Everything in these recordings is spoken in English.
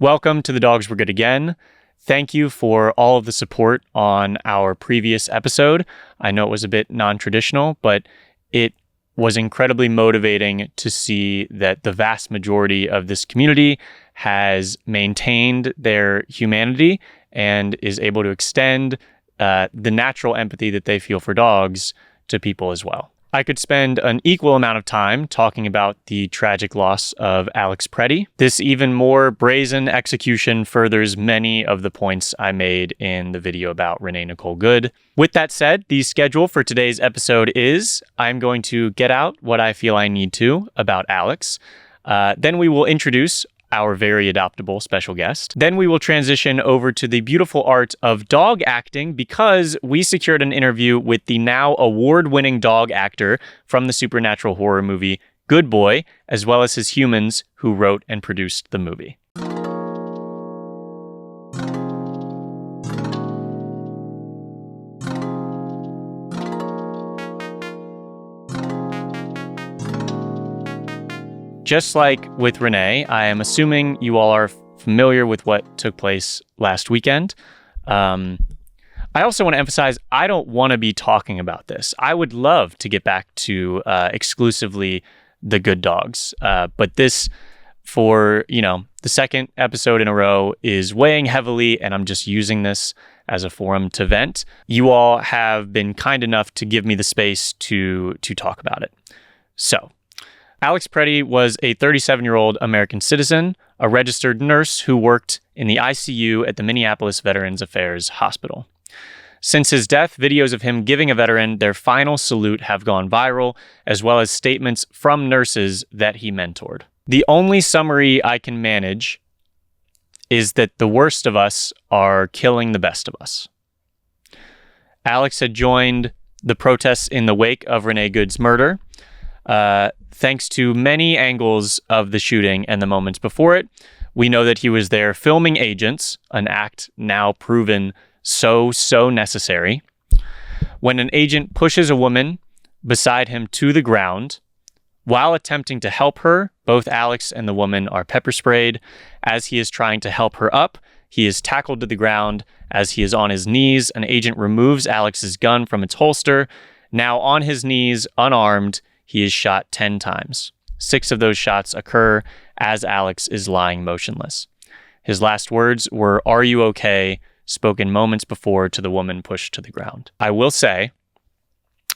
Welcome to The Dogs Were Good Again. Thank you for all of the support on our previous episode. I know it was a bit non-traditional, but it was incredibly motivating to see that the vast majority of this community has maintained their humanity and is able to extend the natural empathy that they feel for dogs to people as well. I could spend an equal amount of time talking about the tragic loss of Alex Pretti. This even more brazen execution furthers many of the points I made in the video about Renee Nicole Good. With that said, the schedule for today's episode is I'm going to get out what I feel I need to about Alex. Then we will introduce our very adoptable special guest. Then we will transition over to the beautiful art of dog acting because we secured an interview with the now award-winning dog actor from the supernatural horror movie Good Boy, as well as his humans who wrote and produced the movie. Just like with Renee, I am assuming you all are familiar with what took place last weekend. I also want to emphasize, I don't want to be talking about this. I would love to get back to exclusively the good dogs. But this, for, the second episode in a row is weighing heavily, and I'm just using this as a forum to vent. You all have been kind enough to give me the space to talk about it. So, Alex Pretti was a 37-year-old American citizen, a registered nurse who worked in the ICU at the Minneapolis Veterans Affairs Hospital. Since his death, videos of him giving a veteran their final salute have gone viral, as well as statements from nurses that he mentored. The only summary I can manage is that the worst of us are killing the best of us. Alex had joined the protests in the wake of Renee Good's murder. Thanks to many angles of the shooting and the moments before it, we know that he was there filming agents, an act now proven so necessary. When an agent pushes a woman beside him to the ground, while attempting to help her, both Alex and the woman are pepper sprayed. As he is trying to help her up, he is tackled to the ground. As he is on his knees, an agent removes Alex's gun from its holster. Now on his knees, unarmed, he is shot 10 times. 6 of those shots occur as Alex is lying motionless. His last words were, "Are you okay?" spoken moments before to the woman pushed to the ground. I will say,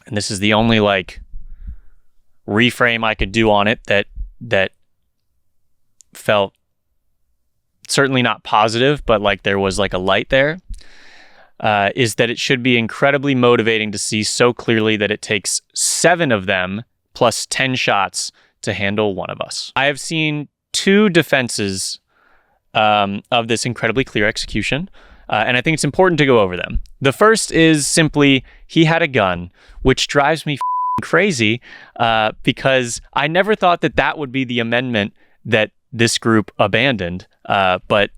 and this is the only reframe I could do on it that felt certainly not positive, but there was a light there, is that it should be incredibly motivating to see so clearly that it takes 7 of them plus 10 shots to handle one of us. I have seen 2 defenses of this incredibly clear execution, and I think it's important to go over them. The first is simply, he had a gun, which drives me crazy because I never thought that would be the amendment that this group abandoned, but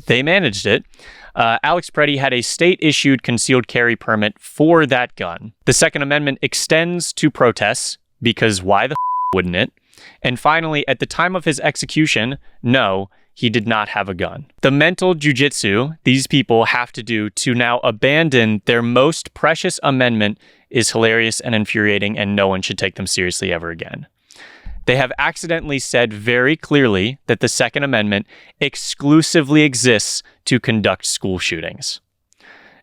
they managed it. Alex Pretti had a state-issued concealed carry permit for that gun. The Second Amendment extends to protests, because why the wouldn't it? And finally, at the time of his execution, no, he did not have a gun. The mental jujitsu these people have to do to now abandon their most precious amendment is hilarious and infuriating, and no one should take them seriously ever again. They have accidentally said very clearly that the Second Amendment exclusively exists to conduct school shootings.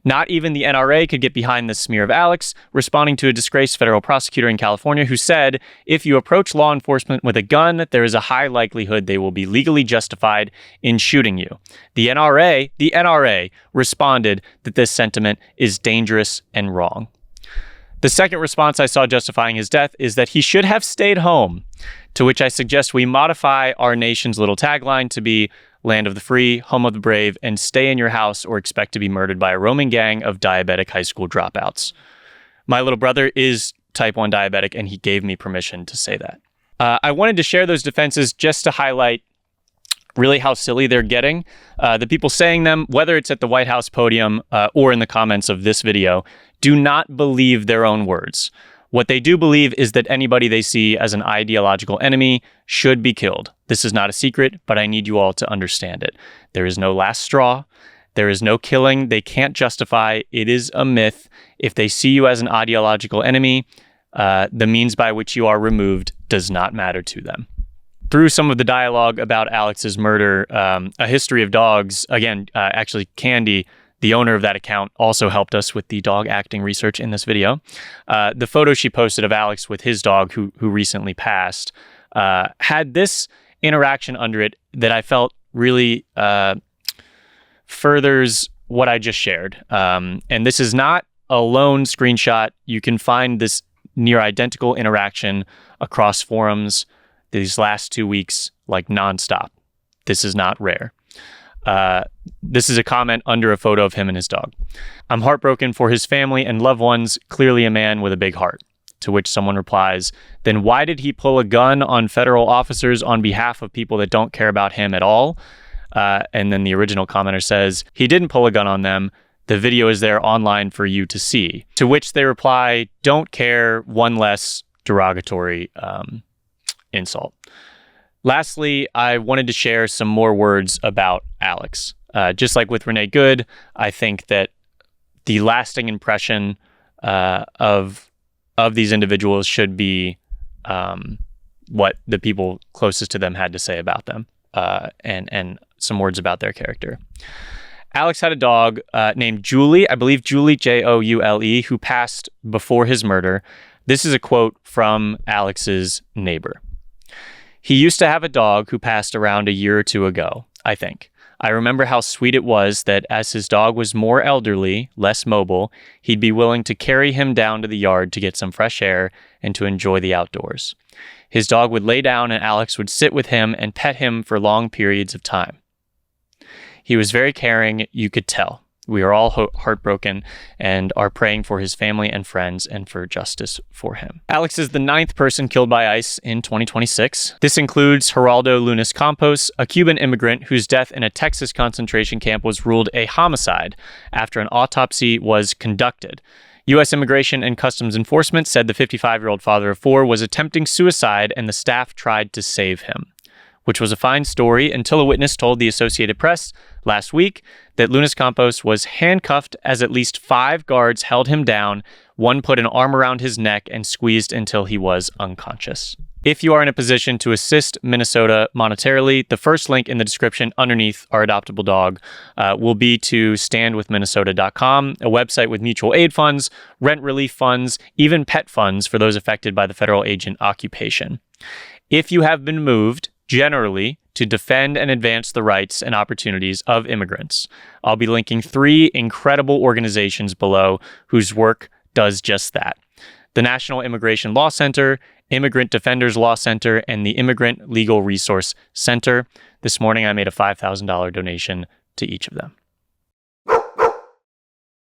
Not even the NRA could get behind the smear of Alex, responding to a disgraced federal prosecutor in California who said, if you approach law enforcement with a gun, there is a high likelihood they will be legally justified in shooting you. The NRA responded that this sentiment is dangerous and wrong. The second response I saw justifying his death is that he should have stayed home, to which I suggest we modify our nation's little tagline to be land of the free, home of the brave, and stay in your house or expect to be murdered by a roaming gang of diabetic high school dropouts. My little brother is type 1 diabetic, and he gave me permission to say that. I wanted to share those defenses just to highlight really how silly they're getting. The people saying them, whether it's at the White House podium or in the comments of this video, do not believe their own words. What they do believe is that anybody they see as an ideological enemy should be killed. This is not a secret, but I need you all to understand it. There is no last straw. There is no killing they can't justify. It is a myth. If they see you as an ideological enemy, the means by which you are removed does not matter to them. Through some of the dialogue about Alex's murder, A History of Dogs, again, actually Candy, the owner of that account, also helped us with the dog acting research in this video. The photo she posted of Alex with his dog, who recently passed, had this interaction under it that I felt really furthers what I just shared. And this is not a lone screenshot. You can find this near identical interaction across forums these last 2 weeks, like nonstop. This is not rare. This is a comment under a photo of him and his dog. I'm heartbroken for his family and loved ones, clearly a man with a big heart. To which someone replies, then why did he pull a gun on federal officers on behalf of people that don't care about him at all? And then the original commenter says, he didn't pull a gun on them. The video is there online for you to see. To which they reply, don't care, one less derogatory insult. Lastly, I wanted to share some more words about Alex. Just like with Renee Good, I think that the lasting impression of these individuals should be what the people closest to them had to say about them, and some words about their character. Alex had a dog named Julie, I believe Julie, Joule, who passed before his murder. This is a quote from Alex's neighbor. He used to have a dog who passed around a year or two ago, I think. I remember how sweet it was that as his dog was more elderly, less mobile, he'd be willing to carry him down to the yard to get some fresh air and to enjoy the outdoors. His dog would lay down and Alex would sit with him and pet him for long periods of time. He was very caring, you could tell. We are all heartbroken and are praying for his family and friends and for justice for him. Alex is the 9th person killed by ICE in 2026. This includes Geraldo Lunas Campos, a Cuban immigrant whose death in a Texas concentration camp was ruled a homicide after an autopsy was conducted. U.S. Immigration and Customs Enforcement said the 55-year-old father of 4 was attempting suicide and the staff tried to save him, which was a fine story until a witness told the Associated Press last week that Lunas Campos was handcuffed as at least 5 guards held him down, one put an arm around his neck and squeezed until he was unconscious. If you are in a position to assist Minnesota monetarily, the first link in the description underneath our adoptable dog will be to standwithminnesota.com, a website with mutual aid funds, rent relief funds, even pet funds for those affected by the federal agent occupation. If you have been moved, generally, to defend and advance the rights and opportunities of immigrants. I'll be linking 3 incredible organizations below whose work does just that. The National Immigration Law Center, Immigrant Defenders Law Center, and the Immigrant Legal Resource Center. This morning, I made a $5,000 donation to each of them.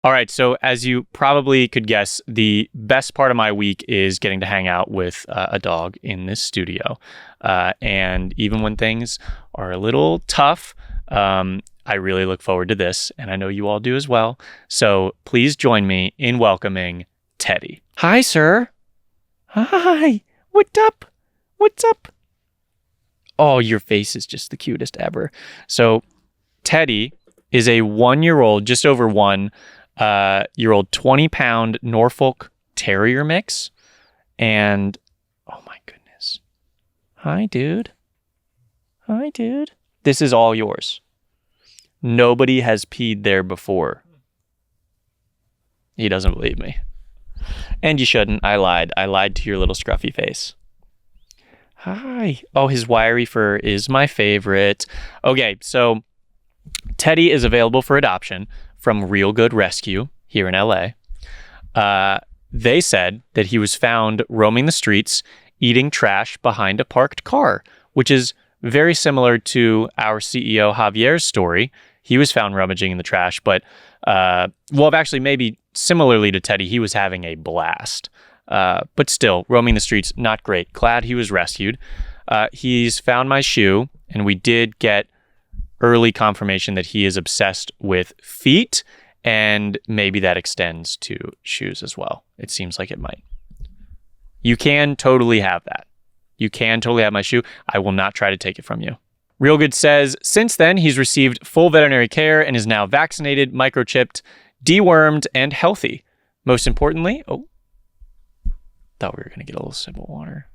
All right, so as you probably could guess, the best part of my week is getting to hang out with a dog in this studio. And even when things are a little tough, I really look forward to this, and I know you all do as well. So please join me in welcoming Teddy. Hi, sir. Hi. What's up? What's up? Oh, your face is just the cutest ever. So Teddy is a 1-year-old, just over 1 year old 20-pound Norfolk Terrier mix. And oh my goodness. Hi, dude. Hi, dude. This is all yours. Nobody has peed there before. He doesn't believe me. And you shouldn't. I lied. I lied to your little scruffy face. Hi. Oh, his wiry fur is my favorite. Okay, so Teddy is available for adoption from Real Good Rescue here in LA. They said that he was found roaming the streets, eating trash behind a parked car, which is very similar to our CEO Javier's story. He was found rummaging in the trash, but actually maybe similarly to Teddy, he was having a blast. But still, roaming the streets, not great. Glad he was rescued. He's found my shoe, and we did get early confirmation that he is obsessed with feet, and maybe that extends to shoes as well. It seems like it might. You can totally have that. You can totally have my shoe. I will not try to take it from you. Real Good says, since then, he's received full veterinary care and is now vaccinated, microchipped, dewormed, and healthy. Most importantly, thought we were going to get a little sip of water.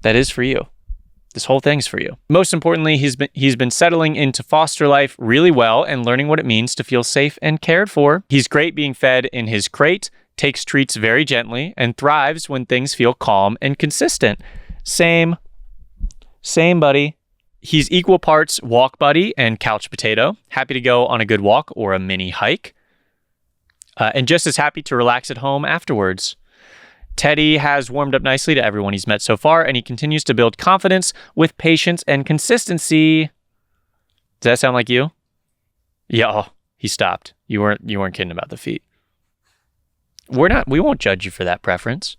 That is for you. This whole thing's for you. Most importantly, he's been settling into foster life really well and learning what it means to feel safe and cared for. He's great being fed in his crate, takes treats very gently, and thrives when things feel calm and consistent. Same, buddy. He's equal parts walk buddy and couch potato, happy to go on a good walk or a mini hike, and just as happy to relax at home afterwards. Teddy has warmed up nicely to everyone he's met so far, and he continues to build confidence with patience and consistency. Does that sound like you? Yeah, he stopped. You weren't kidding about the feet. We won't judge you for that preference.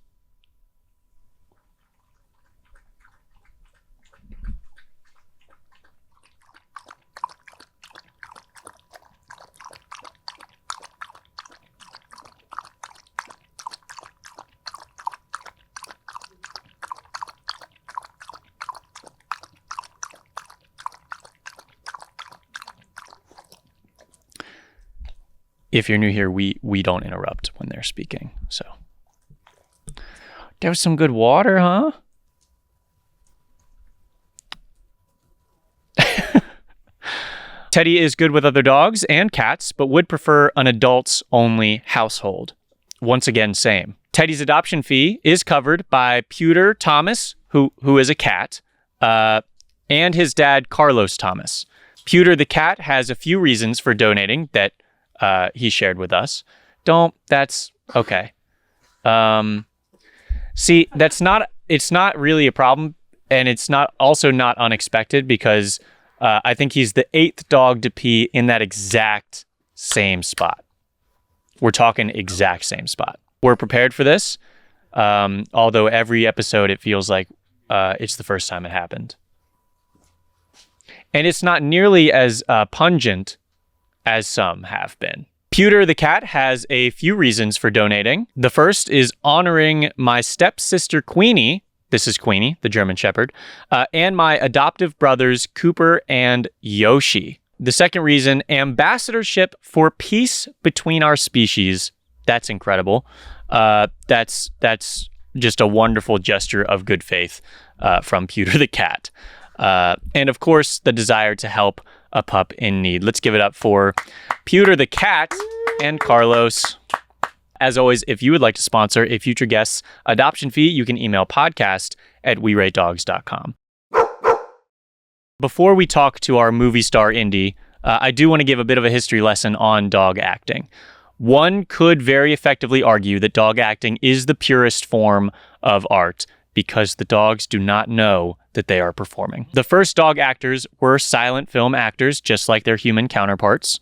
If you're new here, we don't interrupt when they're speaking. So there was some good water, huh? Teddy is good with other dogs and cats, but would prefer an adults-only household. Once again, same. Teddy's adoption fee is covered by Pewter Thomas, who is a cat, and his dad, Carlos Thomas. Pewter the cat has a few reasons for donating that he shared with us. That's okay. See, it's not really a problem, and it's not unexpected because I think he's the 8th dog to pee in that exact same spot. We're talking exact same spot. We're prepared for this, although every episode it feels like it's the first time it happened. And it's not nearly as pungent as some have been. Pewter the cat has a few reasons for donating. The first is honoring my stepsister Queenie. This is Queenie, the German Shepherd, and my adoptive brothers Cooper and Yoshi. The second reason, ambassadorship for peace between our species. That's incredible. That's just a wonderful gesture of good faith from Pewter the cat. And of course, the desire to help a pup in need. Let's give it up for Pewter the cat and Carlos. As always, if you would like to sponsor a future guest's adoption fee, you can email podcast@weratedogs.com. Before we talk to our movie star Indy, I do want to give a bit of a history lesson on dog acting. One could very effectively argue that dog acting is the purest form of art because the dogs do not know that they are performing. The first dog actors were silent film actors, just like their human counterparts.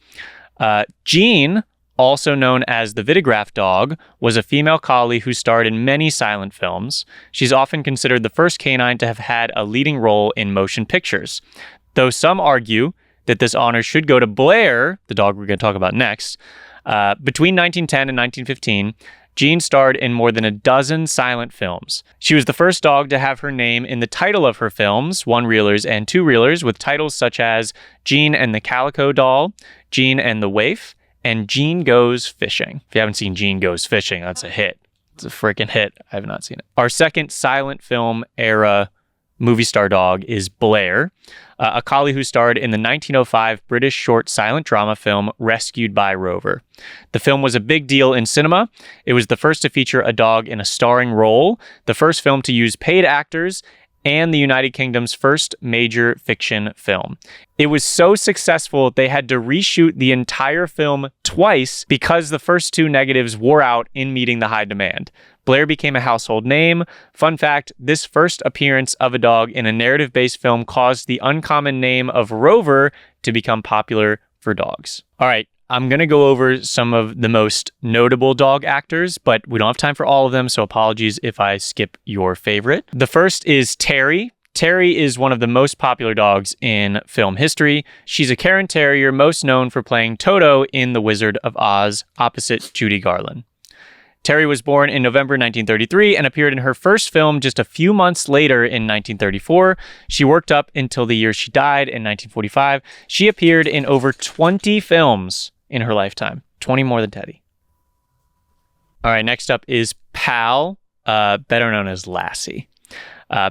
Jean, also known as the Vitagraph dog, was a female collie who starred in many silent films. She's often considered the first canine to have had a leading role in motion pictures. Though some argue that this honor should go to Blair, the dog we're going to talk about next. Between 1910 and 1915, Jean starred in more than a dozen silent films. She was the first dog to have her name in the title of her films, one-reelers and two-reelers, with titles such as Jean and the Calico Doll, Jean and the Waif, and Jean Goes Fishing. If you haven't seen Jean Goes Fishing, that's a hit. It's a freaking hit. I have not seen it. Our second silent film era movie star dog is Blair, a collie who starred in the 1905 British short silent drama film Rescued by Rover. The film was a big deal in cinema. It was the first to feature a dog in a starring role, the first film to use paid actors, and the United Kingdom's first major fiction film. It was so successful they had to reshoot the entire film twice because the first two negatives wore out in meeting the high demand. Blair became a household name. Fun fact, this first appearance of a dog in a narrative-based film caused the uncommon name of Rover to become popular for dogs. All right, I'm going to go over some of the most notable dog actors, but we don't have time for all of them, so apologies if I skip your favorite. The first is Terry. Terry is one of the most popular dogs in film history. She's a Cairn Terrier most known for playing Toto in The Wizard of Oz opposite Judy Garland. Terry was born in November 1933 and appeared in her first film just a few months later in 1934. She worked up until the year she died in 1945. She appeared in over 20 films in her lifetime, 20 more than Teddy. All right, next up is Pal, better known as Lassie.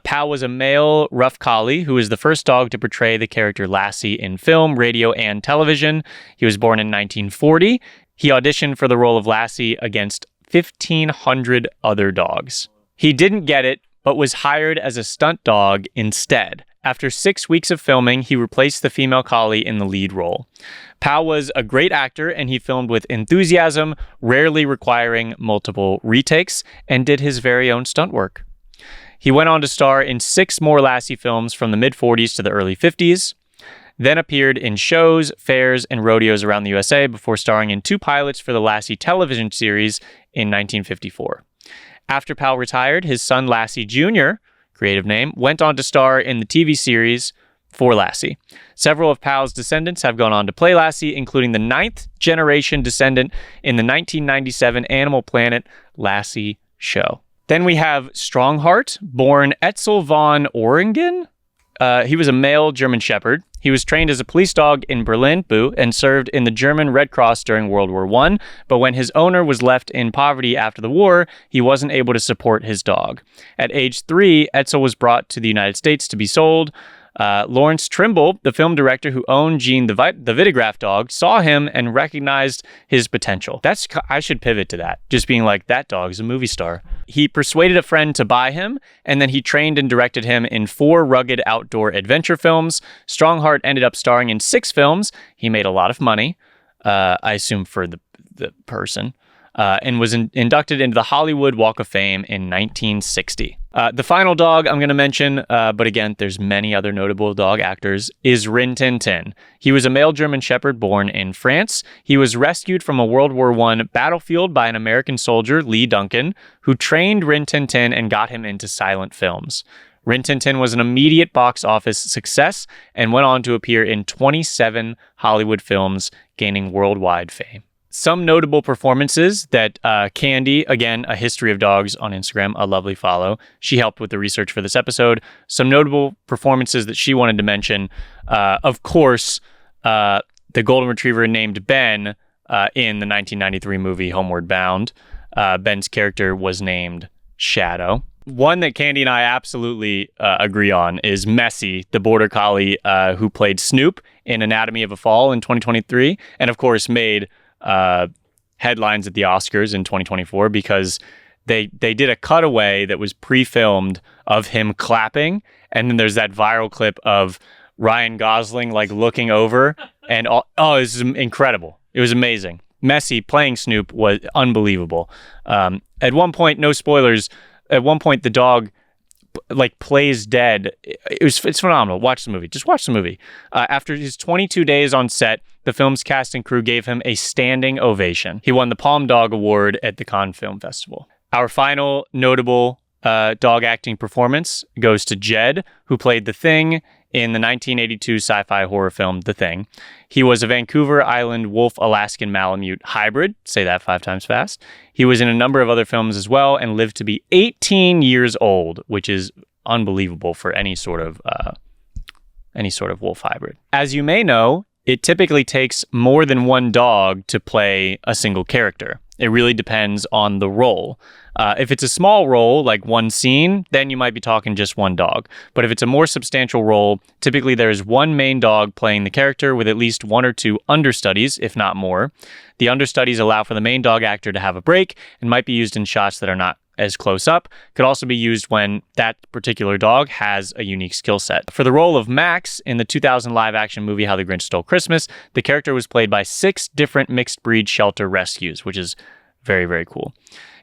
Pal was a male rough collie who was the first dog to portray the character Lassie in film, radio, and television. He was born in 1940. He auditioned for the role of Lassie against 1,500 other dogs. He didn't get it, but was hired as a stunt dog instead. After 6 weeks of filming, he replaced the female collie in the lead role. Pal was a great actor, and he filmed with enthusiasm, rarely requiring multiple retakes, and did his very own stunt work. He went on to star in 6 more Lassie films from the mid-40s to the early 50s, then appeared in shows, fairs, and rodeos around the USA before starring in 2 pilots for the Lassie television series in 1954. After Pal retired, his son Lassie Jr., creative name, went on to star in the TV series for Lassie. Several of Pal's descendants have gone on to play Lassie, including the 9th generation descendant in the 1997 Animal Planet Lassie show. Then we have Strongheart, born Etzel von Oringen. He was a male German Shepherd. He was trained as a police dog in Berlin, and served in the German Red Cross during World War I, but when his owner was left in poverty after the war, he wasn't able to support his dog. At age 3, Etzel was brought to the United States to be sold. Lawrence Trimble, the film director who owned Gene the Vitagraph dog, saw him and recognized his potential. I should pivot to that, just being like, that dog's a movie star. He persuaded a friend to buy him, and then he trained and directed him in 4 rugged outdoor adventure films. Strongheart ended up starring in 6 films. He made a lot of money, I assume for the person, and was inducted into the Hollywood Walk of Fame in 1960. The final dog I'm going to mention, but again, there's many other notable dog actors, is Rin Tin Tin. He was a male German Shepherd born in France. He was rescued from a World War I battlefield by an American soldier, Lee Duncan, who trained Rin Tin Tin and got him into silent films. Rin Tin Tin was an immediate box office success and went on to appear in 27 Hollywood films, gaining worldwide fame. Some notable performances that Candy, again, A History of Dogs on Instagram, a lovely follow. She helped with the research for this episode. Some notable performances that she wanted to mention. Of course, the golden retriever named Ben in the 1993 movie Homeward Bound. Ben's character was named Shadow. One that Candy and I absolutely agree on is Messi, the border collie who played Snoop in Anatomy of a Fall in 2023. And of course made headlines at the Oscars in 2024 because they did a cutaway that was pre-filmed of him clapping, and then there's that viral clip of Ryan Gosling like looking over, and this is incredible. It was amazing. Messi playing Snoop was unbelievable. At one point, no spoilers, at one point the dog like plays dead. It's phenomenal. Watch the movie. Just watch the movie. After his 22 days on set, the film's cast and crew gave him a standing ovation. He won the Palm Dog Award at the Cannes Film Festival. Our final notable dog acting performance goes to Jed, who played The Thing in the 1982 sci-fi horror film The Thing. He was a Vancouver Island Wolf-Alaskan Malamute hybrid. Say that 5 times fast. He was in a number of other films as well and lived to be 18 years old, which is unbelievable for any sort of wolf hybrid. As you may know, it typically takes more than one dog to play a single character. It really depends on the role. If it's a small role, like one scene, then you might be talking just one dog. But if it's a more substantial role, typically there is one main dog playing the character with at least 1 or 2 understudies, if not more. The understudies allow for the main dog actor to have a break and might be used in shots that are not as close up. Could also be used when that particular dog has a unique skill set. For the role of Max in the 2000 live-action movie How the Grinch Stole Christmas, the character was played by 6 different mixed-breed shelter rescues, which is very, very cool.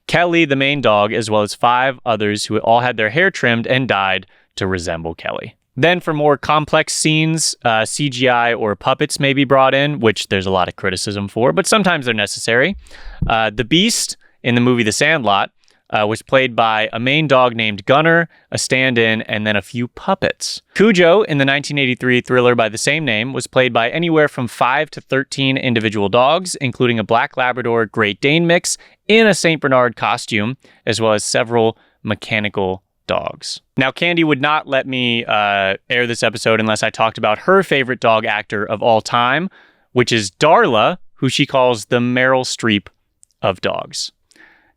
Kelly, the main dog, as well as 5 others who all had their hair trimmed and dyed to resemble Kelly. Then for more complex scenes, CGI or puppets may be brought in, which there's a lot of criticism for, but sometimes they're necessary. The Beast in the movie The Sandlot was played by a main dog named Gunner, a stand-in, and then a few puppets. Cujo in the 1983 thriller by the same name was played by anywhere from 5 to 13 individual dogs, including a Black Labrador Great Dane mix in a St. Bernard costume, as well as several mechanical dogs. Now, Candy would not let me air this episode unless I talked about her favorite dog actor of all time, which is Darla, who she calls the Meryl Streep of dogs.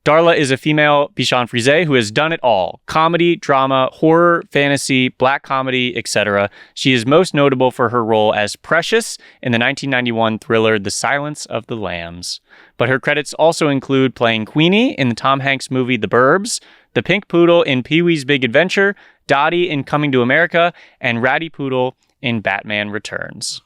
Darla is a female Bichon Frise who has done it all: comedy, drama, horror, fantasy, black comedy, etc. She is most notable for her role as Precious in the 1991 thriller The Silence of the Lambs. But her credits also include playing Queenie in the Tom Hanks movie The Burbs, the Pink Poodle in Pee-wee's Big Adventure, Dottie in Coming to America, and Ratty Poodle in Batman Returns.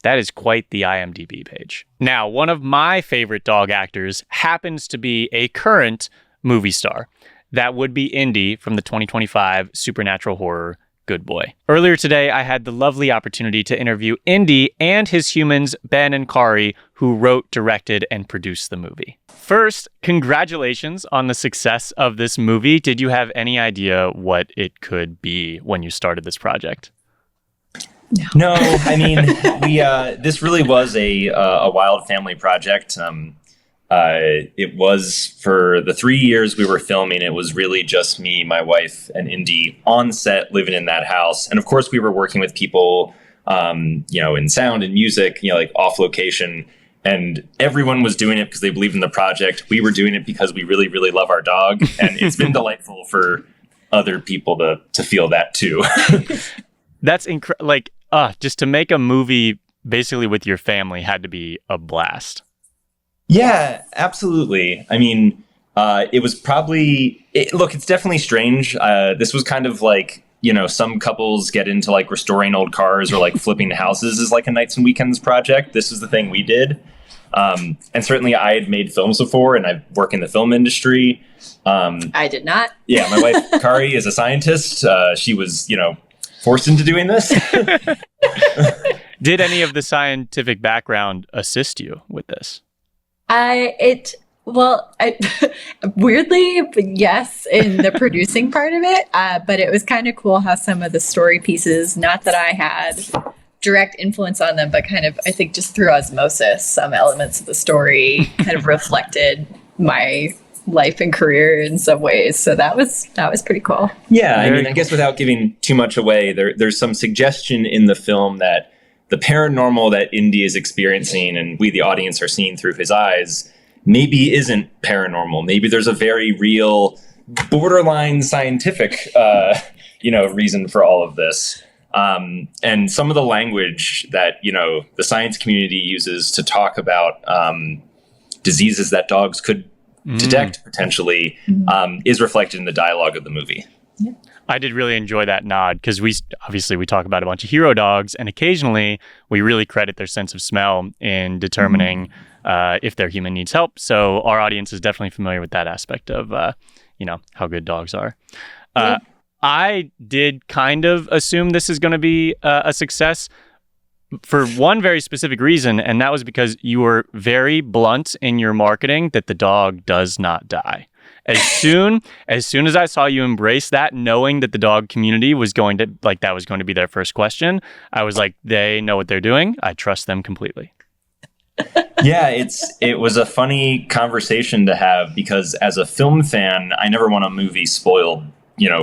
That is quite the IMDb page. Now, one of my favorite dog actors happens to be a current movie star. That would be Indy from the 2025 supernatural horror Good Boy. Earlier today, I had the lovely opportunity to interview Indy and his humans, Ben and Kari, who wrote, directed, and produced the movie. First, congratulations on the success of this movie. Did you have any idea what it could be when you started this project? No, I mean, this really was a wild family project. It was, for the 3 years we were filming, it was really just me, my wife, and Indy on set, living in that house. And of course, we were working with people, in sound and music, like off location. And everyone was doing it because they believed in the project. We were doing it because we really, really love our dog. And it's been delightful for other people to feel that too. That's incredible. Just to make a movie basically with your family had to be a blast. Yeah, absolutely. I mean, it was probably... it's definitely strange. This was kind of like, some couples get into like restoring old cars or like flipping houses as like a nights and weekends project. This is the thing we did. And certainly I had made films before, and I work in the film industry. I did not. Yeah, my wife, Kari, is a scientist. She was, forced into doing this. Did any of the scientific background assist you with this? Weirdly, yes, in the producing part of it, but it was kind of cool how some of the story pieces, not that I had direct influence on them, but kind of, I think just through osmosis, some elements of the story kind of reflected my life and career in some ways. So that was pretty cool. Yeah, I guess without giving too much away, there's some suggestion in the film that the paranormal that Indy is experiencing and we, the audience, are seeing through his eyes, maybe isn't paranormal. Maybe there's a very real, borderline scientific, reason for all of this. And some of the language that, the science community uses to talk about diseases that dogs could detect potentially is reflected in the dialogue of the movie. Yeah. I did really enjoy that nod because we talk about a bunch of hero dogs, and occasionally we really credit their sense of smell in determining if their human needs help. So our audience is definitely familiar with that aspect of how good dogs are. I did kind of assume this is going to be a success for one very specific reason, and that was because you were very blunt in your marketing that the dog does not die. As soon as I saw you embrace that, knowing that the dog community was going to, that was going to be their first question, I was like, they know what they're doing. I trust them completely. Yeah, it was a funny conversation to have because as a film fan, I never want a movie spoiled,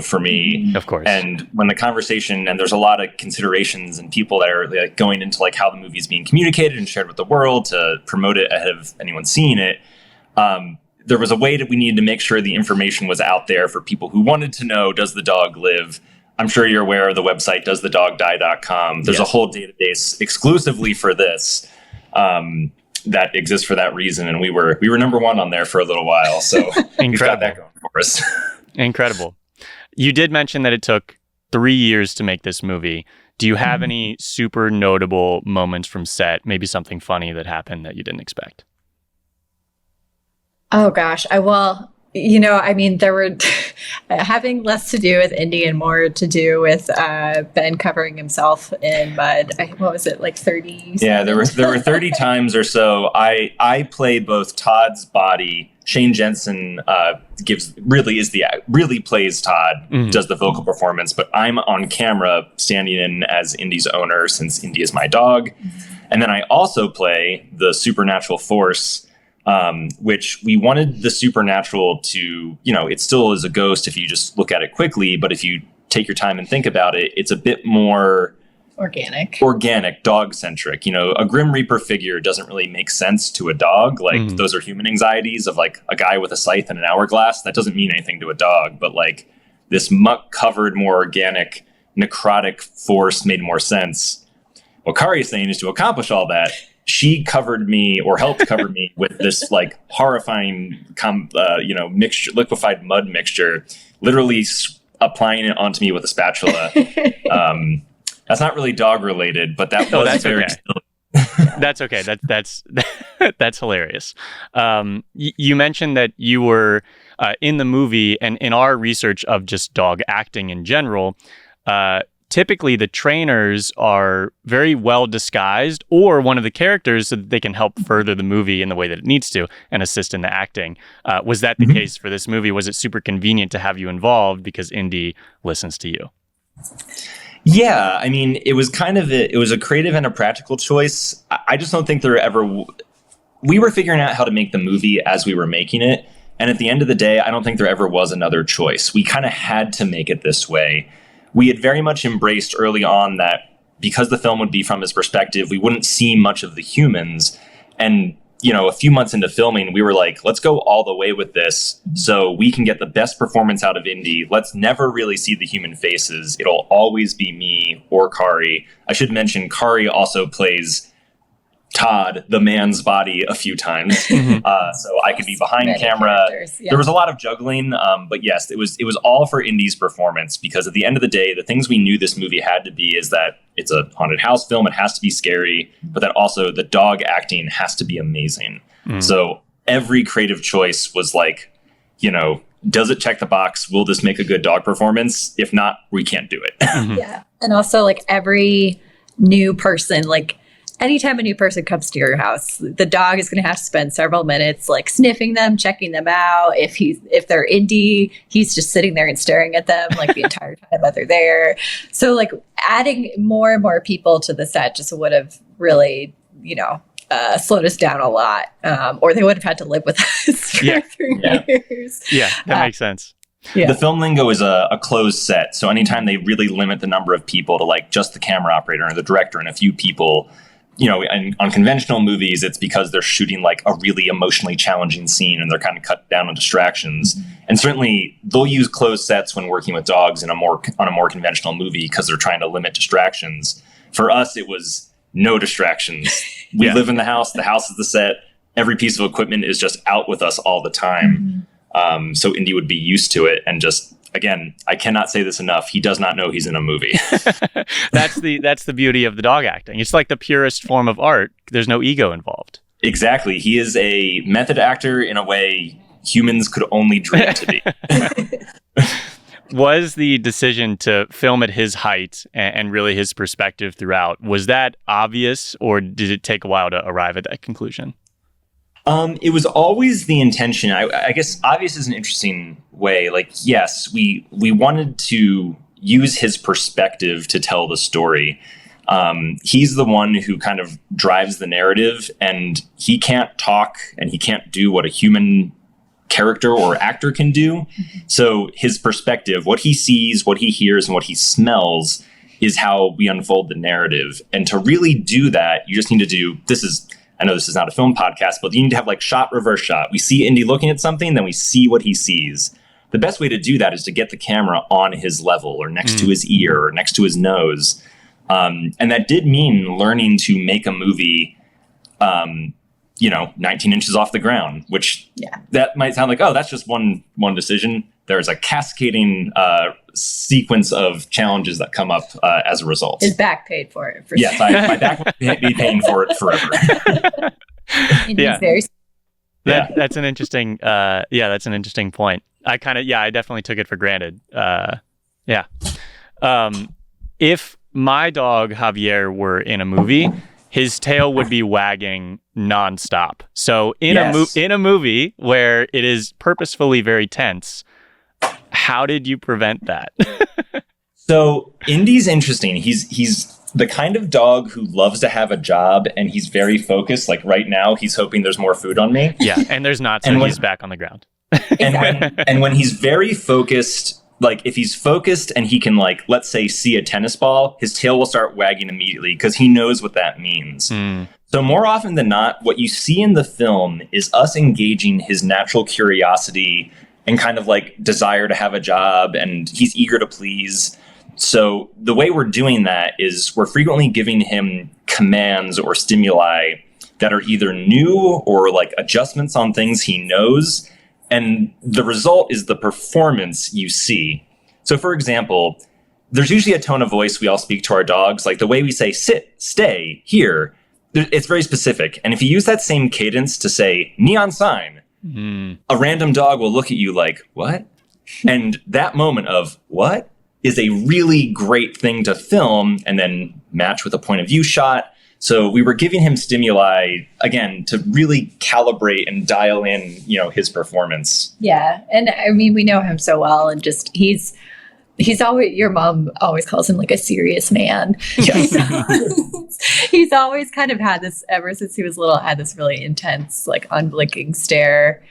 for me. Of course. And when the conversation, and there's a lot of considerations and people that are going into how the movie is being communicated and shared with the world to promote it ahead of anyone seeing it. There was a way that we needed to make sure the information was out there for people who wanted to know, does the dog live? I'm sure you're aware of the website, doesthedogdie.com. There's a whole database exclusively for this that exists for that reason. And we were number one on there for a little while. So we've got that going for us. Incredible. You did mention that it took 3 years to make this movie. Do you have any super notable moments from set? Maybe something funny that happened that you didn't expect? Oh gosh. There were having less to do with Indy and more to do with Ben covering himself in mud. What was it, 30? Yeah, there were 30 times or so. I play both Todd's body. Shane Jensen really plays Todd, does the vocal performance, but I'm on camera standing in as Indy's owner since Indy is my dog. And then I also play the supernatural force which we wanted the supernatural to, it still is a ghost if you just look at it quickly, but if you take your time and think about it, it's a bit more organic, dog-centric. A Grim Reaper figure doesn't really make sense to a dog. Like, those are human anxieties of like a guy with a scythe and an hourglass. That doesn't mean anything to a dog, but like this muck-covered, more organic, necrotic force made more sense. What Kari is saying is, to accomplish all that, she covered me, or helped cover me, with this like horrifying, mixture, liquefied mud mixture, literally applying it onto me with a spatula. That's not really dog related, but that was very silly. That's okay. That's hilarious. You mentioned that you were in the movie, and in our research of just dog acting in general, typically the trainers are very well disguised, or one of the characters, so that they can help further the movie in the way that it needs to and assist in the acting. Was that the case for this movie? Was it super convenient to have you involved because Indy listens to you? Yeah, I mean, it was a creative and a practical choice. I just don't think we were figuring out how to make the movie as we were making it. And at the end of the day, I don't think there ever was another choice. We kind of had to make it this way. We had very much embraced early on that because the film would be from his perspective, we wouldn't see much of the humans. And, a few months into filming, we were like, let's go all the way with this so we can get the best performance out of Indy. Let's never really see the human faces. It'll always be me or Kari. I should mention, Kari also plays Todd, the man's body, a few times. So I could be behind camera. Yeah. There was a lot of juggling. But yes, it was all for Indy's performance, because at the end of the day, the things we knew this movie had to be is that it's a haunted house film. It has to be scary, but that also the dog acting has to be amazing. So every creative choice was like, does it check the box? Will this make a good dog performance? If not, we can't do it. Yeah. And also, like, every new person, like, anytime a new person comes to your house, the dog is going to have to spend several minutes like sniffing them, checking them out. If they're Indy, he's just sitting there and staring at them like the entire time that they're there. So like adding more and more people to the set just would have really, slowed us down a lot. Or they would have had to live with us for 3 years. Yeah, that makes sense. Yeah. The film lingo is a closed set. So anytime they really limit the number of people to like just the camera operator and the director and a few people, and on conventional movies, it's because they're shooting like a really emotionally challenging scene and they're kind of cut down on distractions. And certainly they'll use closed sets when working with dogs on a more conventional movie because they're trying to limit distractions. For us, it was no distractions. We live in the house is the set. Every piece of equipment is just out with us all the time. So Indy would be used to it, and just, again, I cannot say this enough, he does not know he's in a movie. That's the beauty of the dog acting. It's like the purest form of art. There's no ego involved. Exactly. He is a method actor in a way humans could only dream to be. Was the decision to film at his height and really his perspective throughout, was that obvious, or did it take a while to arrive at that conclusion? It was always the intention. I guess obvious is an interesting way. Like, yes, we wanted to use his perspective to tell the story. He's the one who kind of drives the narrative, and he can't talk and he can't do what a human character or actor can do. So his perspective, what he sees, what he hears, and what he smells is how we unfold the narrative. And to really do that, you just need to do, I know this is not a film podcast, but you need to have like shot, reverse shot. We see Indy looking at something, then we see what he sees. The best way to do that is to get the camera on his level or next to his ear or next to his nose. And that did mean learning to make a movie, 19 inches off the ground, which that might sound like, oh, that's just one decision. There's a cascading sequence of challenges that come up as a result. His back paid for it. Yes, my back will be paying for it forever. That's an interesting. That's an interesting point. I definitely took it for granted. If my dog Javier were in a movie, his tail would be wagging nonstop. So in a movie where it is purposefully very tense, how did you prevent that? So Indy's interesting. He's the kind of dog who loves to have a job and he's very focused. Like right now, he's hoping there's more food on me. Yeah, and there's not, so he's back on the ground. And when he's very focused, like if he's focused and he can, like, let's say see a tennis ball, his tail will start wagging immediately because he knows what that means. So more often than not, what you see in the film is us engaging his natural curiosity and kind of like desire to have a job, and he's eager to please. So the way we're doing that is we're frequently giving him commands or stimuli that are either new or like adjustments on things he knows. And the result is the performance you see. So for example, there's usually a tone of voice we all speak to our dogs. Like the way we say sit, stay, here, it's very specific. And if you use that same cadence to say neon sign, a random dog will look at you like, what? And that moment of what is a really great thing to film and then match with a point of view shot. So we were giving him stimuli, again, to really calibrate and dial in, you know, his performance. Yeah. And I mean, we know him so well, and just he's always, your mom always calls him like a serious man. Yes. He's always kind of had this, ever since he was little, had this really intense, like unblinking stare.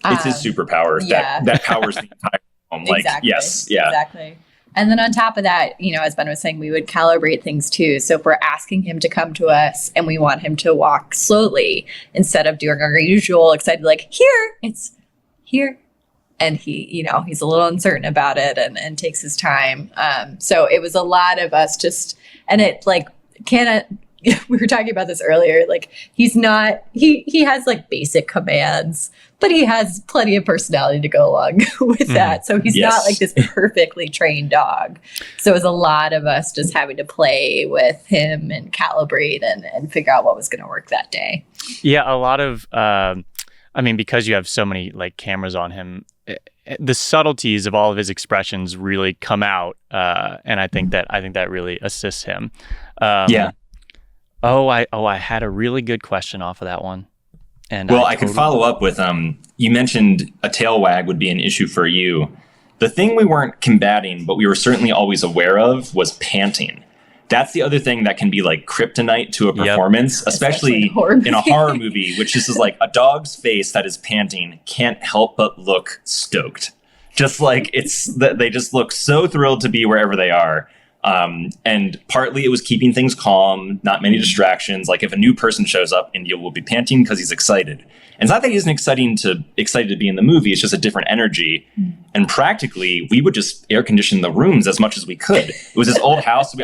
It's his superpower. Yeah. That powers the entire film. Like, exactly. Yes. Yeah. Exactly. And then on top of that, you know, as Ben was saying, we would calibrate things too. So if we're asking him to come to us and we want him to walk slowly instead of doing our usual excited, like here, it's here. And he, you know, he's a little uncertain about it and takes his time. So it was a lot of us just, and it like, we were talking about this earlier, like he's not, he has like basic commands, but he has plenty of personality to go along with that. So he's not like this perfectly trained dog. So it was a lot of us just having to play with him and calibrate and figure out what was going to work that day. Yeah, a lot of, I mean, because you have so many like cameras on him, the subtleties of all of his expressions really come out, and I think that really assists him. I had a really good question off of that one. And I could follow up with you mentioned a tail wag would be an issue for you. The thing we weren't combating, but we were certainly always aware of, was panting. That's the other thing that can be like kryptonite to a performance, especially in a horror movie, which is like a dog's face that is panting can't help but look stoked. Just like they just look so thrilled to be wherever they are. And partly it was keeping things calm, not many distractions. Like if a new person shows up, Indy will be panting because he's excited. And it's not that he isn't excited to be in the movie. It's just a different energy. And practically, we would just air condition the rooms as much as we could. It was this old house.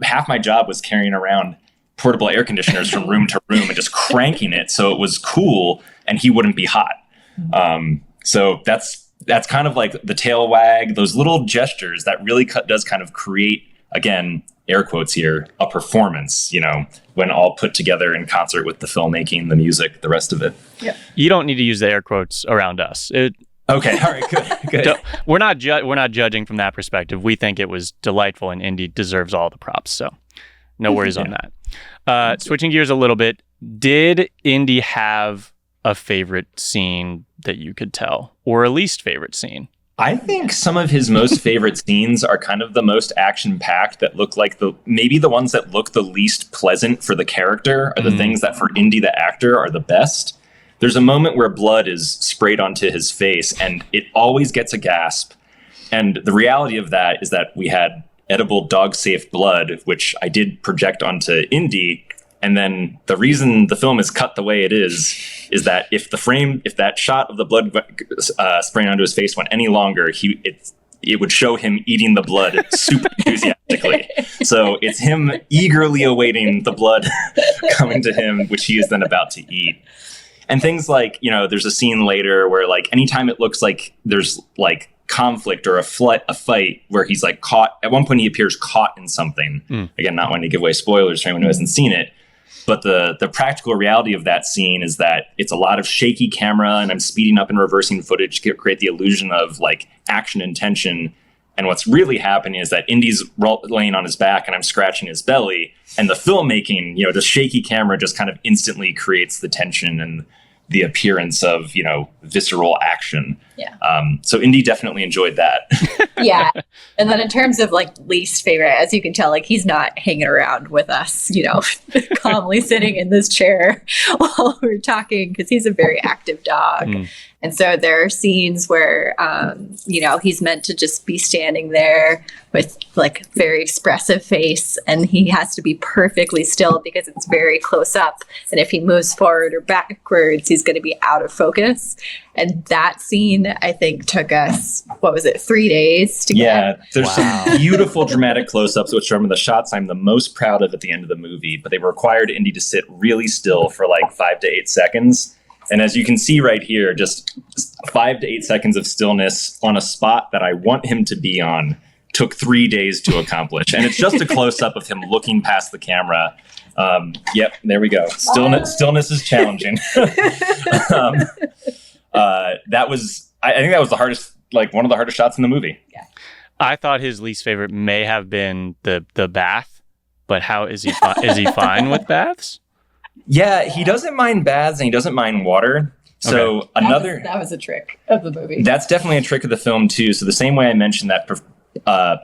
Half my job was carrying around portable air conditioners from room to room and just cranking it so it was cool and he wouldn't be hot. So that's kind of like the tail wag, those little gestures that really does kind of create, again, air quotes here, a performance, you know, when all put together in concert with the filmmaking, the music, the rest of it. Yeah. You don't need to use the air quotes around us. Okay. All right. Good. We're not judging from that perspective. We think it was delightful and Indy deserves all the props. So no worries on that. Switching gears a little bit. Did Indy have a favorite scene that you could tell, or a least favorite scene? I think some of his most favorite scenes are kind of the most action-packed, that look like maybe the ones that look the least pleasant for the character are the things that for Indy the actor are the best. There's a moment where blood is sprayed onto his face and it always gets a gasp. And the reality of that is that we had edible dog-safe blood, which I did project onto Indy. And then the reason the film is cut the way it is that if that shot of the blood spraying onto his face went any longer, it would show him eating the blood super enthusiastically. So it's him eagerly awaiting the blood coming to him, which he is then about to eat. And things like, you know, there's a scene later where like anytime it looks like there's like conflict or a fight where he's like caught, at one point he appears caught in something. Again, not wanting to give away spoilers for anyone who hasn't seen it. But the practical reality of that scene is that it's a lot of shaky camera and I'm speeding up and reversing footage to create the illusion of like action and tension. And what's really happening is that Indy's laying on his back and I'm scratching his belly. And the filmmaking, you know, the shaky camera just kind of instantly creates the tension and the appearance of, you know, visceral action. Yeah. So Indy definitely enjoyed that. Yeah. And then in terms of like least favorite, as you can tell, like he's not hanging around with us, calmly sitting in this chair while we're talking because he's a very active dog. And so there are scenes where, he's meant to just be standing there with like very expressive face, and he has to be perfectly still because it's very close up. And if he moves forward or backwards, he's going to be out of focus. And that scene, I think, took us, 3 days to get? Yeah, there's some beautiful dramatic close-ups, which are some of the shots I'm the most proud of at the end of the movie. But they required Indy to sit really still for like 5 to 8 seconds. And as you can see right here, just 5 to 8 seconds of stillness on a spot that I want him to be on took 3 days to accomplish. And it's just a close-up of him looking past the camera. Yep, there we go. Stillness is challenging. That was, I think that was the hardest, like one of the hardest shots in the movie. Yeah. I thought his least favorite may have been the bath, but how is he is he fine with baths? Yeah, he doesn't mind baths and he doesn't mind water. So that was a trick of the movie. That's definitely a trick of the film too. So the same way I mentioned that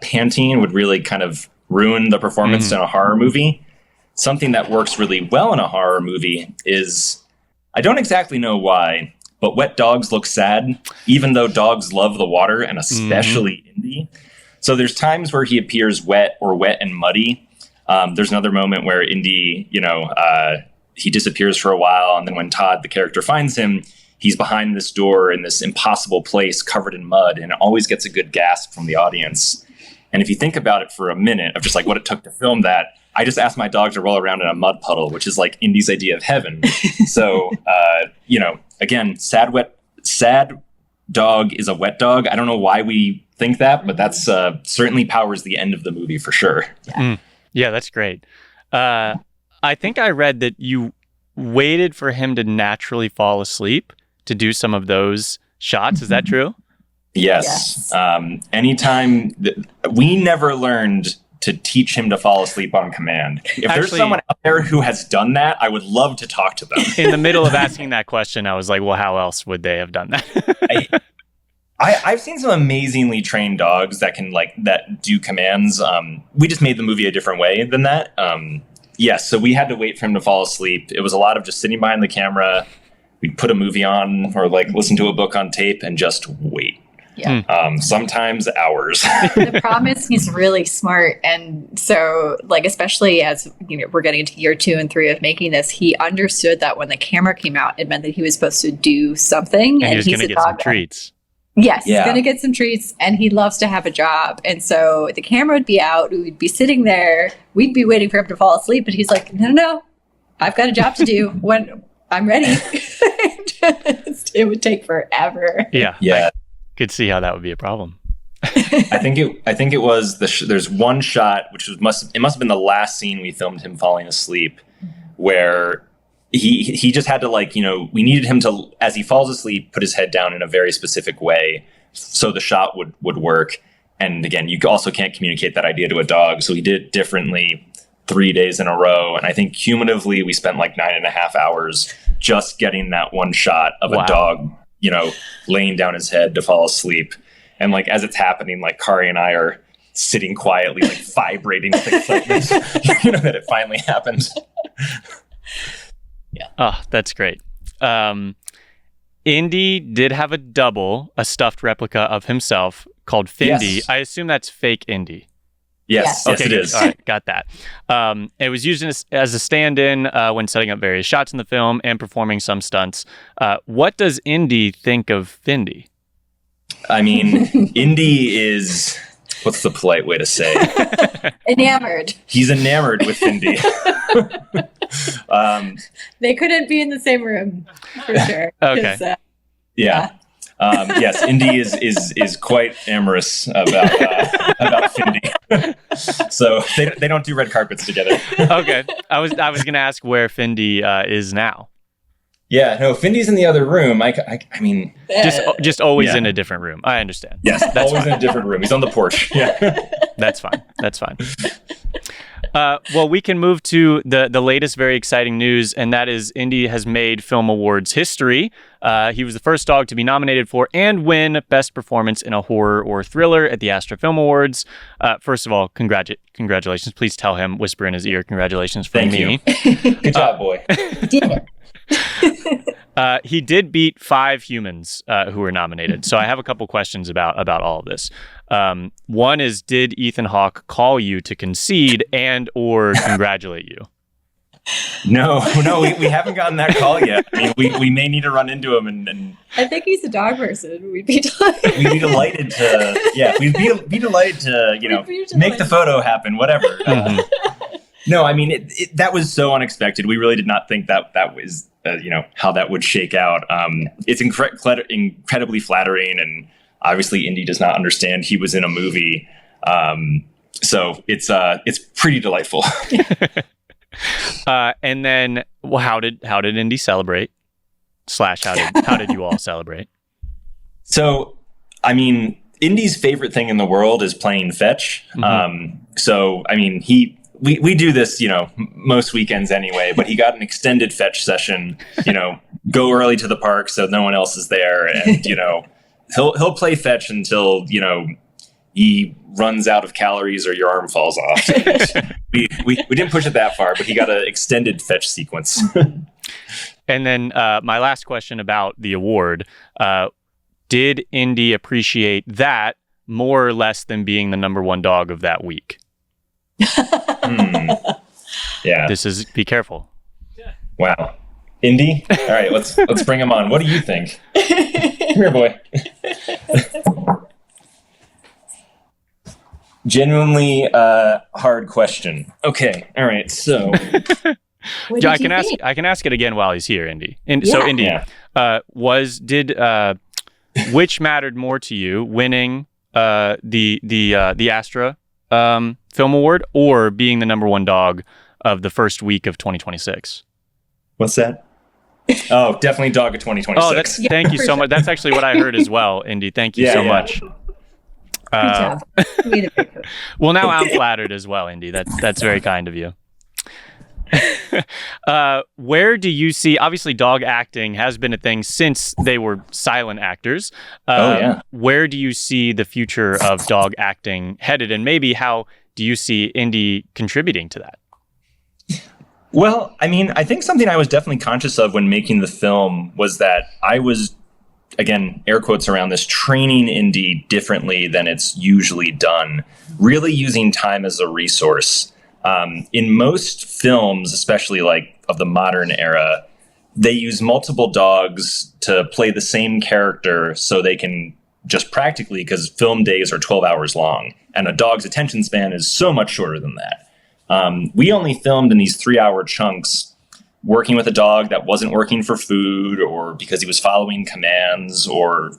panting would really kind of ruin the performance in a horror movie, something that works really well in a horror movie is, I don't exactly know why, but wet dogs look sad, even though dogs love the water, and especially Indy. So there's times where he appears wet and muddy. There's another moment where Indy, he disappears for a while, and then when Todd, the character, finds him, he's behind this door in this impossible place covered in mud, and it always gets a good gasp from the audience. And if you think about it for a minute of just like what it took to film that, I just asked my dog to roll around in a mud puddle, which is like Indy's idea of heaven. So, again, sad dog is a wet dog. I don't know why we think that, but that's certainly powers the end of the movie for sure. Yeah, that's great. I think I read that you waited for him to naturally fall asleep to do some of those shots. Is that true? Yes. Anytime we never learned to teach him to fall asleep on command. If there's someone out there who has done that, I would love to talk to them. In the middle of asking that question, I was like, well, how else would they have done that? I've seen some amazingly trained dogs that can that do commands. We just made the movie a different way than that. Yes, so we had to wait for him to fall asleep. It was a lot of just sitting behind the camera. We'd put a movie on or listen to a book on tape and just wait. Yeah. Sometimes hours. The problem is he's really smart. And so especially as we're getting into year 2 and 3 of making this, he understood that when the camera came out, it meant that he was supposed to do something. And he was going to get some treats. Yes, he's going to get some treats, and he loves to have a job. And so the camera would be out, we'd be sitting there, we'd be waiting for him to fall asleep, but he's like, no, I've got a job to do when I'm ready. It would take forever. Yeah. I could see how that would be a problem. I think it was there's one shot which must have been the last scene we filmed him falling asleep, where he just had to we needed him to, as he falls asleep, put his head down in a very specific way so the shot would work. And again, you also can't communicate that idea to a dog, so he did it differently 3 days in a row. And I think cumulatively we spent 9.5 hours just getting that one shot of a dog, laying down his head to fall asleep. And as it's happening, Kari and I are sitting quietly, vibrating with excitement, that it finally happened. Yeah. Oh, that's great. Indy did have a stuffed replica of himself called Fendi. Yes. I assume that's fake Indy. Yes, Okay, it is. All right, got that. It was used as a stand-in when setting up various shots in the film and performing some stunts. What does Indy think of Fendi? I mean, Indy is, what's the polite way to say? Enamored. He's enamored with Fendi. They couldn't be in the same room, for sure. Okay. Yeah. Yes, Indy is quite amorous about Fendi. So they don't do red carpets together. Okay. I was going to ask where Fendi is now. Yeah, no, Fendi's in the other room. I mean, just always in a different room. I understand. Yes, that's always fine. In a different room. He's on the porch. Yeah, that's fine. That's fine. Well, we can move to the latest very exciting news, and that is Indy has made Film Awards history. He was the first dog to be nominated for and win Best Performance in a Horror or Thriller at the Astra Film Awards. First of all, congratulations. Please tell him, whisper in his ear, congratulations from me. Thank you. Good job, boy. Did it. He did beat 5 humans who were nominated. So I have a couple questions about all of this. One is, did Ethan Hawke call you to concede and or congratulate you? No, we haven't gotten that call yet. I mean, we may need to run into him and I think he's a dog person. We'd be delighted. We'd be delighted to, we'd be delighted to, make the photo happen, whatever. No, I mean, that was so unexpected. We really did not think that was, how that would shake out. It's incredibly flattering, and obviously Indy does not understand he was in a movie. So it's pretty delightful. And then, well, how did Indy celebrate? / how did you all celebrate? So, I mean, Indy's favorite thing in the world is playing fetch. So, I mean, we do this, most weekends anyway, but he got an extended fetch session, go early to the park so no one else is there. And, he'll play fetch until, he runs out of calories or your arm falls off. we didn't push it that far, but he got an extended fetch sequence. And then my last question about the award, did Indy appreciate that more or less than being the number 1 dog of that week? Yeah. This is, be careful. Wow. Indy? All right, let's bring him on. What do you think? Come here, boy. Genuinely hard question. Okay. All right. So I can ask it again while he's here, Indy. So Indy, which mattered more to you, winning the Astra Film Award or being the number 1 dog of the first week of 2026? What's that? Oh, definitely dog of 2026. Oh, thank you so much. That's actually what I heard as well, Indy. Thank you so much. Good job. Well, now I'm flattered as well, Indy. That's very kind of you. Where do you see, obviously dog acting has been a thing since they were silent actors. Where do you see the future of dog acting headed, and maybe how do you see Indy contributing to that? Well, I mean, I think something I was definitely conscious of when making the film was that I was, again, air quotes around this, training Indy differently than it's usually done, really using time as a resource. In most films, especially like of the modern era, they use multiple dogs to play the same character so they can just practically, because film days are 12 hours long and a dog's attention span is so much shorter than that. We only filmed in these 3-hour chunks, working with a dog that wasn't working for food or because he was following commands or,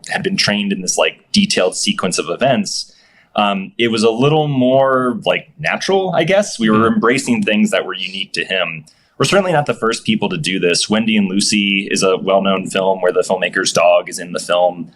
had been trained in this like detailed sequence of events. It was a little more like natural, I guess. We were embracing things that were unique to him. We're certainly not the first people to do this. Wendy and Lucy is a well-known film where the filmmaker's dog is in the film.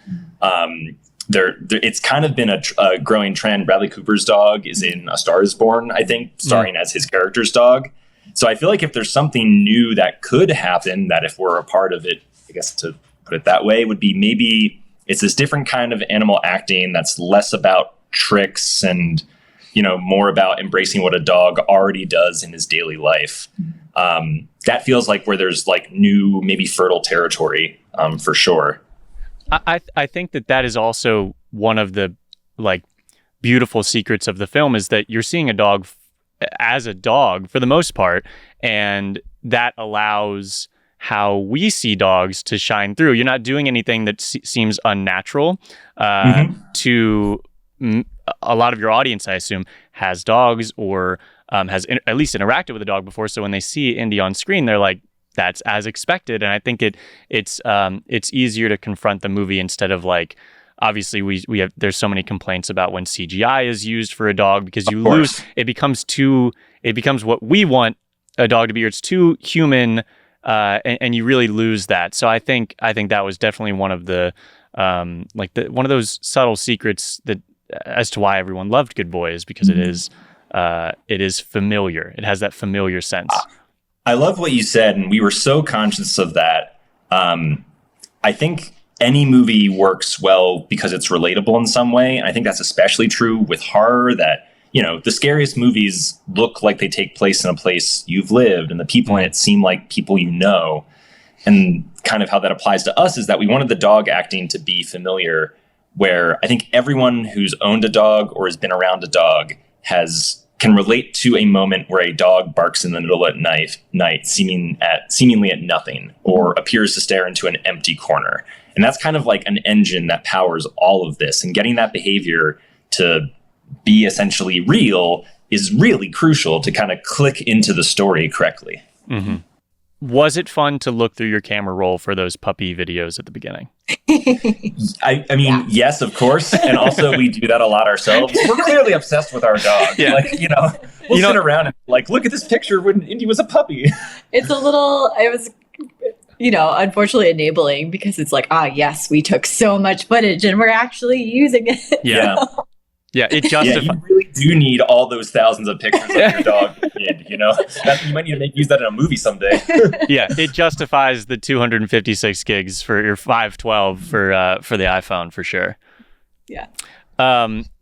It's kind of been a growing trend. Bradley Cooper's dog is in A Star Is Born, I think, starring as his character's dog. So I feel like if there's something new that could happen, that if we're a part of it, I guess to put it that way, would be maybe it's this different kind of animal acting that's less about tricks and, more about embracing what a dog already does in his daily life. That feels like where there's like new, maybe fertile territory, for sure. I think that is also one of the like beautiful secrets of the film is that you're seeing a dog as a dog for the most part, and that allows how we see dogs to shine through. You're not doing anything that seems unnatural to a lot of your audience, I assume, has dogs or has at least interacted with a dog before. So when they see Indy on screen, they're like, that's as expected. And I think it's easier to confront the movie instead of like, obviously there's so many complaints about when CGI is used for a dog because you lose, it becomes what we want a dog to be, or it's too human and you really lose that. So I think that was definitely one of the one of those subtle secrets that as to why everyone loved Good Boy is because it is familiar. It has that familiar sense. I love what you said, and we were so conscious of that. I think any movie works well because it's relatable in some way, and I think that's especially true with horror. That the scariest movies look like they take place in a place you've lived, and the people in it seem like people you know. And kind of how that applies to us is that we wanted the dog acting to be familiar, where I think everyone who's owned a dog or has been around a dog can relate to a moment where a dog barks in the middle of night, seemingly at nothing, or appears to stare into an empty corner. And that's kind of like an engine that powers all of this. And getting that behavior to be essentially real is really crucial to kind of click into the story correctly. Mm-hmm. Was it fun to look through your camera roll for those puppy videos at the beginning? I mean, yes, of course. And also we do that a lot ourselves. We're clearly obsessed with our dog. Yeah. We'll sit around and look at this picture when Indy was a puppy. It was, unfortunately enabling because it's yes, we took so much footage and we're actually using it. Yeah. Yeah, it justifies. Yeah, you really do need all those thousands of pictures of your dog. You might need to use that in a movie someday. Yeah, it justifies the 256 gigs for your 512 for the iPhone for sure. Yeah.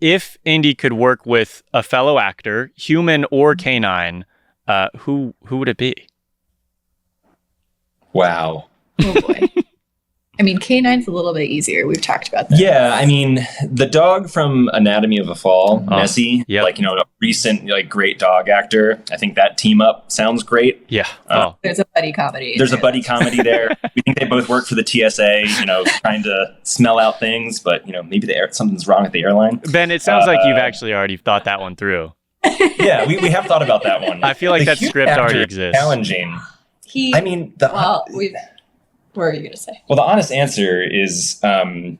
If Indy could work with a fellow actor, human or canine, who would it be? Wow. Oh boy. I mean, canine's a little bit easier. We've talked about that. Yeah, I mean, the dog from Anatomy of a Fall, Nessie, yep. a recent great dog actor. I think that team up sounds great. Yeah. There's a buddy comedy. There's a buddy comedy there. We think they both work for the TSA, trying to smell out things, but maybe something's wrong at the airline. Ben, it sounds like you've actually already thought that one through. Yeah, we have thought about that one. I feel like that script already exists. Challenging. What are you going to say? Well, the honest answer is, I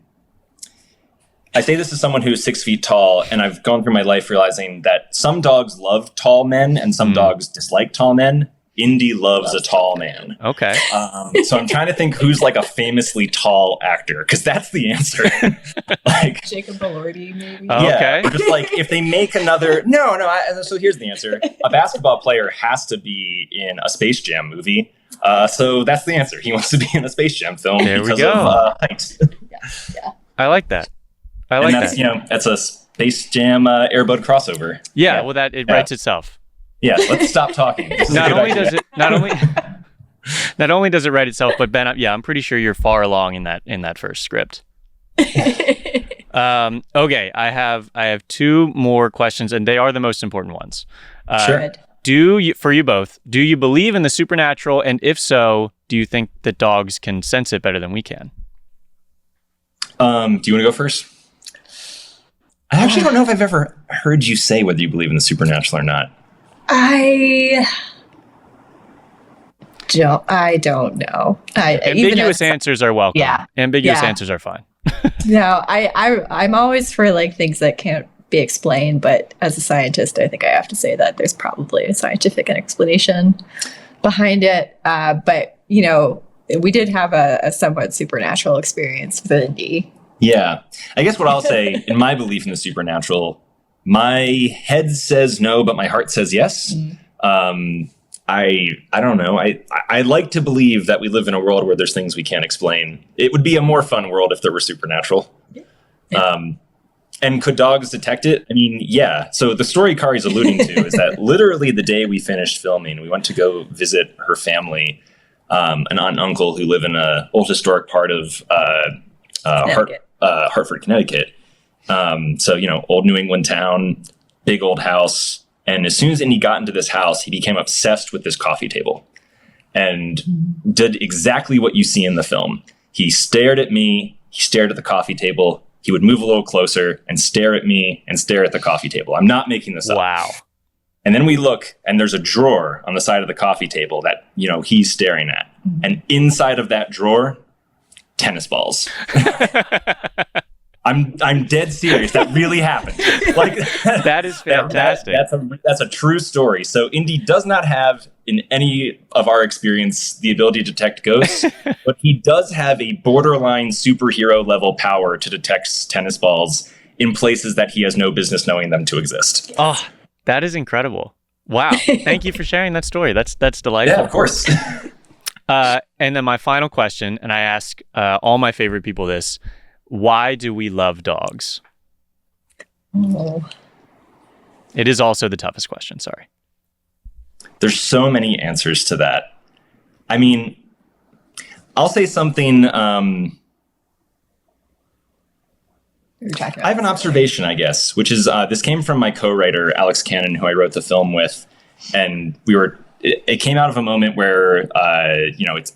say this as someone who's 6 feet tall, and I've gone through my life realizing that some dogs love tall men and some dogs dislike tall men. Indy loves a tall man. Okay. So I'm trying to think who's a famously tall actor, because that's the answer. Jacob Elordi, maybe? Yeah, okay. Just if they make another... So here's the answer. A basketball player has to be in a Space Jam movie. So that's the answer. He wants to be in a Space Jam film because of height. Yeah. I like that. That's a Space Jam Airbud crossover. Yeah, well, it writes itself. Yeah, let's stop talking. Not only does it write itself, but Ben, I'm pretty sure you're far along in that first script. Okay, I have two more questions, and they are the most important ones. Sure. For you both, do you believe in the supernatural? And if so, do you think that dogs can sense it better than we can? Do you want to go first? I actually don't know if I've ever heard you say whether you believe in the supernatural or not. I don't know. Ambiguous answers are welcome. Yeah. Ambiguous answers are fine. No, I'm always for things that can't be explained, but as a scientist, I think I have to say that there's probably a scientific explanation behind it. But we did have a somewhat supernatural experience with Indy. Yeah. I guess what I'll say in my belief in the supernatural, my head says no, but my heart says yes. I don't know. I like to believe that we live in a world where there's things we can't explain. It would be a more fun world if there were supernatural. Yeah. And could dogs detect it? I mean, yeah. So the story Kari's alluding to is that literally the day we finished filming, we went to go visit her family, an aunt and uncle who live in an old historic part of Hartford, Connecticut. So, old New England town, big old house. And as soon as Indy got into this house, he became obsessed with this coffee table and did exactly what you see in the film. He stared at me. He stared at the coffee table. He would move a little closer and stare at me and stare at the coffee table. I'm not making this up. Wow. And then we look, and there's a drawer on the side of the coffee table that, he's staring at. And inside of that drawer, tennis balls. I'm dead serious. That really happened. That is fantastic. That's a true story. So Indy does not have in any of our experience, the ability to detect ghosts, but he does have a borderline superhero level power to detect tennis balls in places that he has no business knowing them to exist. Oh, that is incredible. Wow. Thank you for sharing that story. That's delightful. Yeah, of course. And then my final question, and I ask all my favorite people this, why do we love dogs? Oh. It is also the toughest question, sorry. There's so many answers to that. I mean, I'll say something. I have an observation, I guess, which is this came from my co-writer, Alex Cannon, who I wrote the film with. And it came out of a moment where,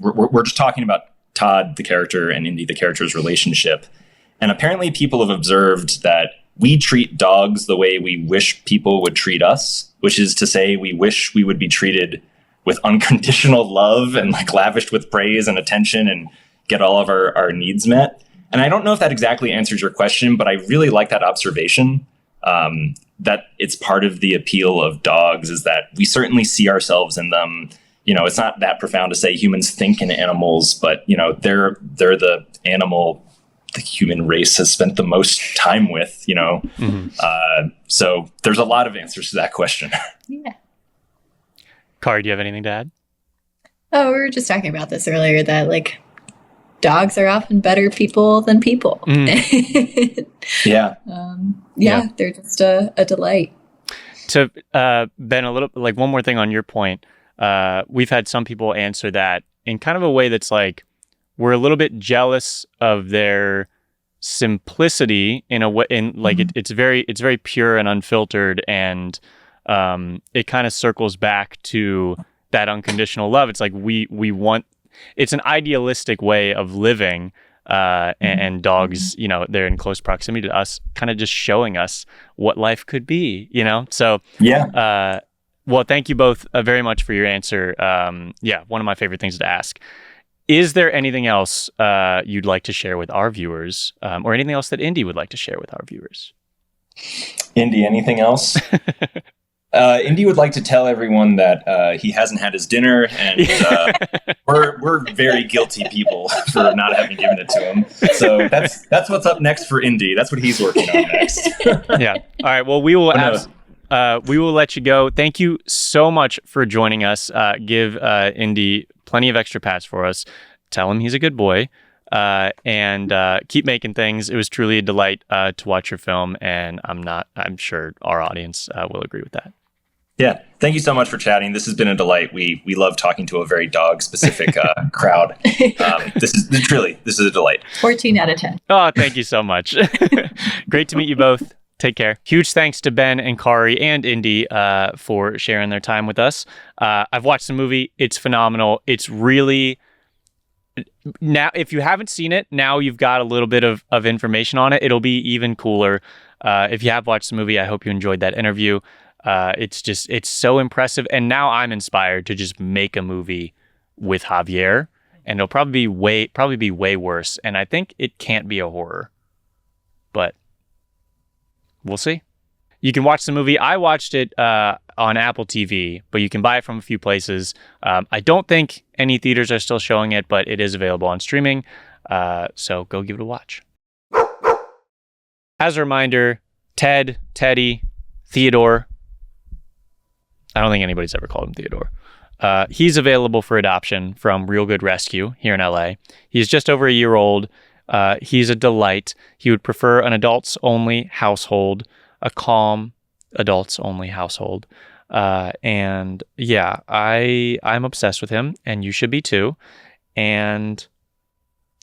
we're just talking about Todd, the character, and Indy, the character's relationship. And apparently people have observed that we treat dogs the way we wish people would treat us, which is to say we wish we would be treated with unconditional love and like lavished with praise and attention and get all of our needs met. And I don't know if that exactly answers your question, but I really like that observation, that it's part of the appeal of dogs is that we certainly see ourselves in them. You know, it's not that profound to say humans think in animals, but, you know, they're the animal the human race has spent the most time with, you know. Mm-hmm. So there's a lot of answers to that question. Yeah. Kari, do you have anything to add? Oh, we were just talking about this earlier, that like dogs are often better people than people. Mm. Yeah, they're just a delight. To Ben, a little like one more thing on your point. We've had some people answer that in kind of a way that's like, we're a little bit jealous of their simplicity in a way, it's very pure and unfiltered, and it kind of circles back to that unconditional love. It's like we want, it's an idealistic way of living, and dogs, you know, they're in close proximity to us, kind of just showing us what life could be, you know. So well, thank you both very much for your answer. One of my favorite things to ask. Is there anything else you'd like to share with our viewers, or anything else that Indy would like to share with our viewers? Indy, anything else? Indy would like to tell everyone that he hasn't had his dinner, and we're very guilty people for not having given it to him. So that's what's up next for Indy. That's what he's working on next. Yeah. All right. Well, we will we will let you go. Thank you so much for joining us. Give Indy plenty of extra pats for us. Tell him he's a good boy, and keep making things. It was truly a delight to watch your film, and I'm sure our audience will agree with that. Yeah, thank you so much for chatting. This has been a delight. We love talking to a very dog-specific crowd. This is a delight. 14 out of 10. Oh, thank you so much. Great to meet you both. Take care. Huge thanks to Ben and Kari and Indy for sharing their time with us. I've watched the movie. It's phenomenal. It's really... Now, if you haven't seen it, now you've got a little bit of information on it. It'll be even cooler. If you have watched the movie, I hope you enjoyed that interview. It's so impressive. And now I'm inspired to just make a movie with Javier, and it'll probably be way worse. And I think it can't be a horror, but we'll see. You can watch the movie. I watched it on Apple TV, but you can buy it from a few places. I don't think any theaters are still showing it, but it is available on streaming. So go give it a watch. As a reminder, Teddy, Theodore. I don't think anybody's ever called him Theodore. He's available for adoption from Real Good Rescue here in LA. He's just over a year old. He's a delight. He would prefer an adults-only household, a calm adults-only household. And yeah, I'm obsessed with him, and you should be too. And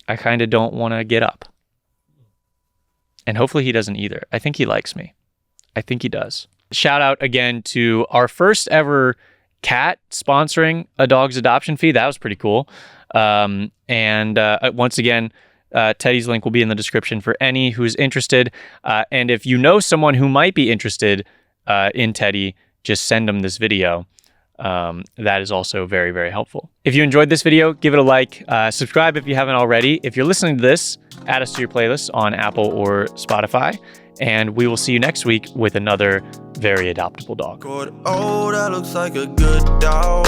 I kind of don't want to get up. And hopefully he doesn't either. I think he likes me. I think he does. Shout out again to our first ever cat sponsoring a dog's adoption fee. That was pretty cool. And once again, Teddy's link will be in the description for any who's interested. And if you know someone who might be interested in Teddy, just send them this video. That is also very, very helpful. If you enjoyed this video, give it a like. Subscribe if you haven't already. If you're listening to this, add us to your playlist on Apple or Spotify. And we will see you next week with another very adoptable dog. Oh, that looks like a good dog.